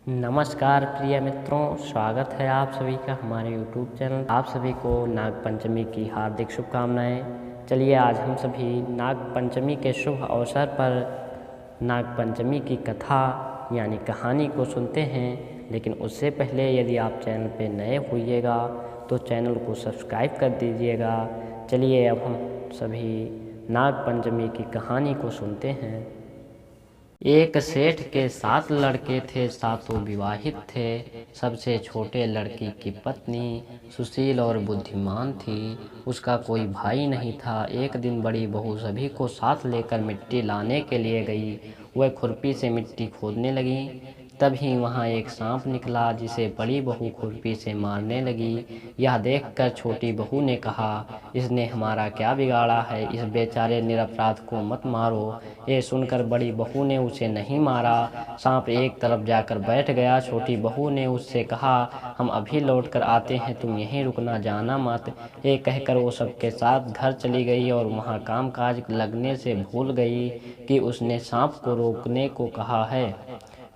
नमस्कार प्रिय मित्रों, स्वागत है आप सभी का हमारे YouTube चैनल। आप सभी को नाग पंचमी की हार्दिक शुभकामनाएं। चलिए आज हम सभी नाग पंचमी के शुभ अवसर पर नाग पंचमी की कथा यानी कहानी को सुनते हैं। लेकिन उससे पहले यदि आप चैनल पर नए होइएगा तो चैनल को सब्सक्राइब कर दीजिएगा। चलिए अब हम सभी नाग पंचमी की कहानी को सुनते हैं। एक सेठ के 7 लड़के थे, सातों विवाहित थे। सबसे छोटे लड़की की पत्नी सुशील और बुद्धिमान थी। उसका कोई भाई नहीं था। एक दिन बड़ी बहू सभी को साथ लेकर मिट्टी लाने के लिए गई। वह खुरपी से मिट्टी खोदने लगी। तभी वहाँ एक सांप निकला, जिसे बड़ी बहू खुरपी से मारने लगी। यह देखकर छोटी बहू ने कहा, इसने हमारा क्या बिगाड़ा है, इस बेचारे निरपराध को मत मारो। ये सुनकर बड़ी बहू ने उसे नहीं मारा। सांप एक तरफ जाकर बैठ गया। छोटी बहू ने उससे कहा, हम अभी लौट कर आते हैं, तुम यहीं रुकना, जाना मत। ये कहकर वो सबके साथ घर चली गई और वहाँ कामकाज लगने से भूल गई कि उसने सांप को रोकने को कहा है।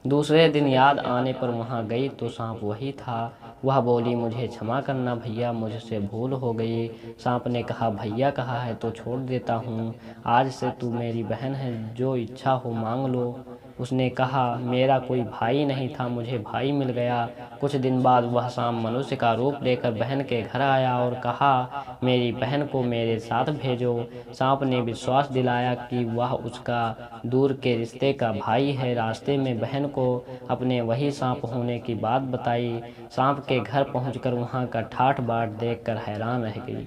दूसरे दिन याद आने पर वहाँ गई तो सांप वही था। वह बोली, मुझे क्षमा करना भैया, मुझसे भूल हो गई। सांप ने कहा, भैया कहा है तो छोड़ देता हूँ। आज से तू मेरी बहन है, जो इच्छा हो मांग लो। उसने कहा, मेरा कोई भाई नहीं था, मुझे भाई मिल गया। कुछ दिन बाद वह सांप मनुष्य का रूप लेकर बहन के घर आया और कहा, मेरी बहन को मेरे साथ भेजो। सांप ने विश्वास दिलाया कि वह उसका दूर के रिश्ते का भाई है। रास्ते में बहन को अपने वही सांप होने की बात बताई। सांप के घर पहुंचकर वहां का ठाठ बाट देखकर हैरान रह गई।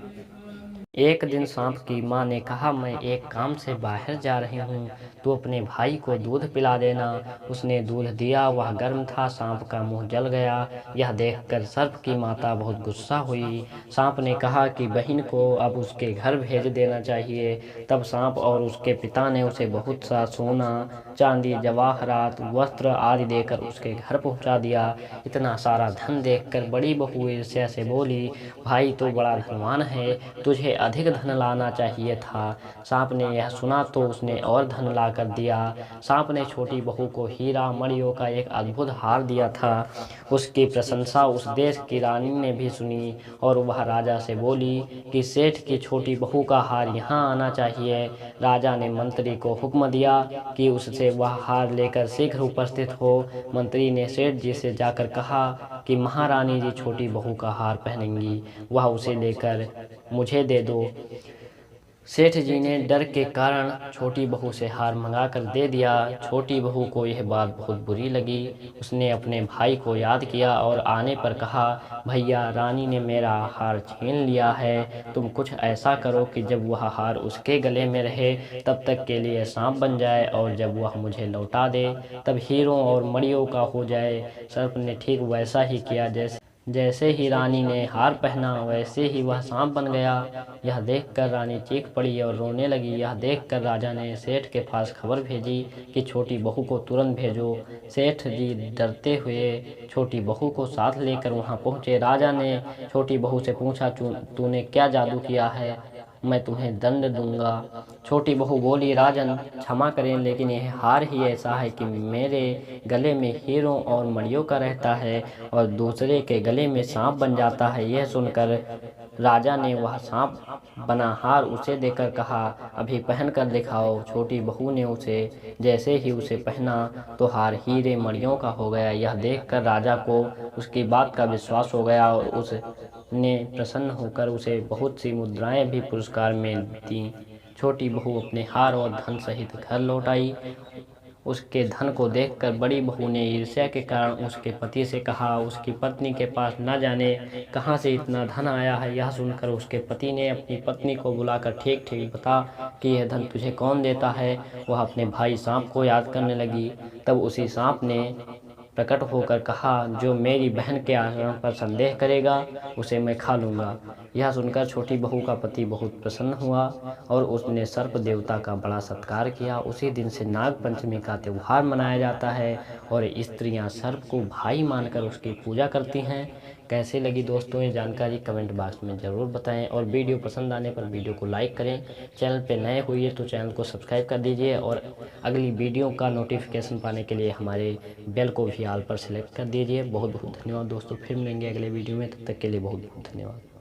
एक दिन सांप की माँ ने कहा, मैं एक काम से बाहर जा रही हूँ, तू अपने भाई को दूध पिला देना। उसने दूध दिया। वह गर्म था। सांप का मुंह जल गया। यह देखकर सर्प की माता बहुत गुस्सा हुई। सांप ने कहा कि बहन को अब उसके घर भेज देना चाहिए। तब सांप और उसके पिता ने उसे बहुत सा सोना, चांदी, जवाहरात, वस्त्र आदि देकर उसके घर पहुंचा दिया। इतना सारा धन देखकर बड़ी बहू ईर्ष्या से बोली, भाई तो बड़ा धनवान है, तुझे अधिक धन लाना चाहिए था। सांप ने यह सुना तो उसने और धन ला कर दिया। सांप ने छोटी बहू को हीरा मणियों का एक अद्भुत हार दिया था। उसकी प्रशंसा उस देश की रानी ने भी सुनी और वह राजा से बोली कि सेठ की छोटी बहू का हार यहाँ आना चाहिए। राजा ने मंत्री को हुक्म दिया कि उससे वह हार लेकर शीघ्र उपस्थित हो। मंत्री ने सेठ जी से जाकर कहा कि महारानी जी छोटी बहू का हार पहनेंगी, वह उसे लेकर मुझे दे दो। सेठ जी ने डर के कारण छोटी बहू से हार मंगा कर दे दिया। छोटी बहू को यह बात बहुत बुरी लगी। उसने अपने भाई को याद किया और आने पर कहा, भैया, रानी ने मेरा हार छीन लिया है। तुम कुछ ऐसा करो कि जब वह हार उसके गले में रहे तब तक के लिए सांप बन जाए, और जब वह मुझे लौटा दे तब हीरों और मणियों का हो जाए। सर्प ने ठीक वैसा ही किया। जैसे ही रानी ने हार पहना वैसे ही वह सांप बन गया। यह देखकर रानी चीख पड़ी और रोने लगी। यह देखकर राजा ने सेठ के पास खबर भेजी कि छोटी बहू को तुरंत भेजो। सेठ जी डरते हुए छोटी बहू को साथ लेकर वहां पहुंचे। राजा ने छोटी बहू से पूछा, तूने क्या जादू किया है, मैं तुम्हें दंड दूंगा। छोटी बहू बोली, राजन क्षमा करें, लेकिन यह हार ही ऐसा है कि मेरे गले में हीरों और मणियों का रहता है और दूसरे के गले में सांप बन जाता है। यह सुनकर राजा ने वह सांप बना हार उसे देकर कहा, अभी पहन कर दिखाओ। छोटी बहू ने जैसे ही उसे पहना तो हार हीरे मणियों का हो गया। यह देखकर राजा को उसकी बात का विश्वास हो गया और उसने प्रसन्न होकर उसे बहुत सी मुद्राएं भी पुरस्कार में दी। छोटी बहू अपने हार और धन सहित घर लौट आई। उसके धन को देखकर बड़ी बहू ने ईर्ष्या के कारण उसके पति से कहा, उसकी पत्नी के पास न जाने कहां से इतना धन आया है। यह सुनकर उसके पति ने अपनी पत्नी को बुलाकर ठीक ठीक बता कि यह धन तुझे कौन देता है। वह अपने भाई सांप को याद करने लगी। तब उसी सांप ने प्रकट होकर कहा, जो मेरी बहन के आचरण पर संदेह करेगा उसे मैं खा लूँगा। यह सुनकर छोटी बहू का पति बहुत प्रसन्न हुआ और उसने सर्प देवता का बड़ा सत्कार किया। उसी दिन से नाग पंचमी का त्यौहार मनाया जाता है और स्त्रियां सर्प को भाई मानकर उसकी पूजा करती हैं। कैसे लगी दोस्तों ये जानकारी कमेंट बॉक्स में ज़रूर बताएं और वीडियो पसंद आने पर वीडियो को लाइक करें। चैनल पे नए हुए तो चैनल को सब्सक्राइब कर दीजिए और अगली वीडियो का नोटिफिकेशन पाने के लिए हमारे बेल को भी ऑल पर सिलेक्ट कर दीजिए। बहुत बहुत धन्यवाद दोस्तों, फिर मिलेंगे अगले वीडियो में, तब तक के लिए बहुत बहुत धन्यवाद।